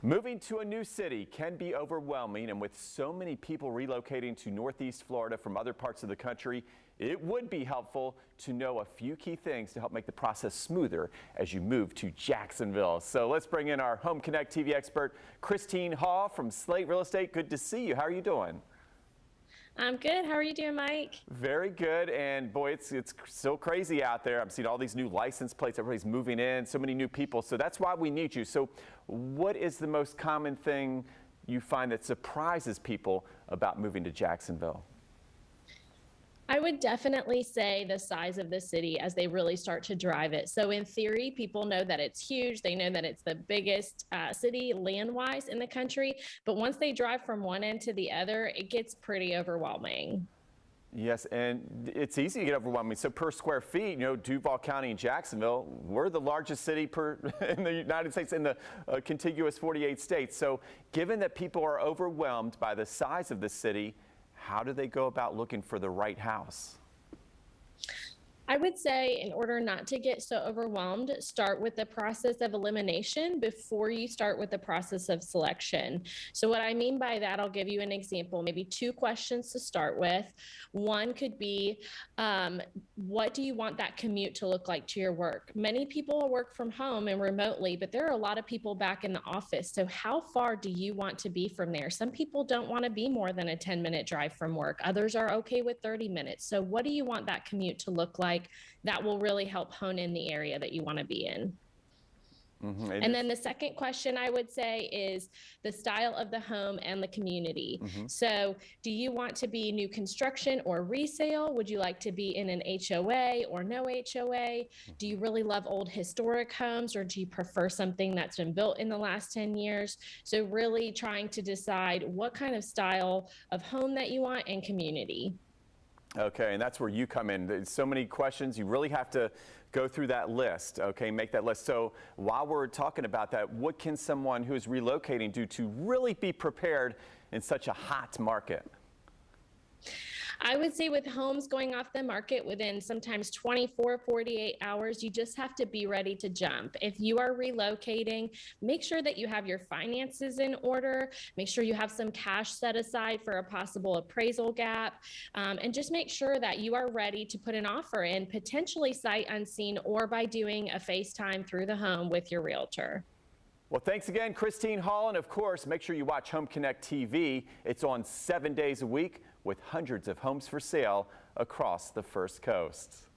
Moving to a new city can be overwhelming, and with so many people relocating to Northeast Florida from other parts of the country, it would be helpful to know a few key things to help make the process smoother as you move to Jacksonville. So let's bring in our Home Connect TV expert, Christine Hall from Slate Real Estate. Good to see you. How are you doing? I'm good. How are you doing, Mike? Very good. And boy, it's so crazy out there. I'm seeing all these new license plates. Everybody's moving in, so many new people. So that's why we need you. So what is the most common thing you find that surprises people about moving to Jacksonville? I would definitely say the size of the city as they really start to drive it. So in theory, people know that it's huge. They know that it's the biggest city land-wise in the country. But once they drive from one end to the other, it gets pretty overwhelming. Yes, and it's easy to get overwhelming. So per square feet, Duval County and Jacksonville, we're the largest city in the United States, in the contiguous 48 states. So given that people are overwhelmed by the size of the city, how do they go about looking for the right house? I would say in order not to get so overwhelmed, start with the process of elimination before you start with the process of selection. So what I mean by that, I'll give you an example, maybe 2 questions to start with. One could be, what do you want that commute to look like to your work? Many people work from home and remotely, but there are a lot of people back in the office. So how far do you want to be from there? Some people don't want to be more than a 10-minute drive from work. Others are okay with 30 minutes. So what do you want that commute to look like? That will really help hone in the area that you want to be in. And then the second question I would say is the style of the home and the community. So do you want to be new construction or resale? Would you like to be in an HOA or no HOA? Do you really love old historic homes, or do you prefer something that's been built in the last 10 years? So really trying to decide what kind of style of home that you want and community. Okay, and that's where you come in. There's so many questions. You really have to go through that list, okay, make that list. So while we're talking about that, what can someone who is relocating do to really be prepared in such a hot market? I would say with homes going off the market within sometimes 24, 48 hours, you just have to be ready to jump. If you are relocating, make sure that you have your finances in order. Make sure you have some cash set aside for a possible appraisal gap. And just make sure that you are ready to put an offer in, potentially sight unseen, or by doing a FaceTime through the home with your realtor. Well, thanks again, Christine Hall. And of course, make sure you watch Home Connect TV. It's on 7 days a week with hundreds of homes for sale across the First Coast.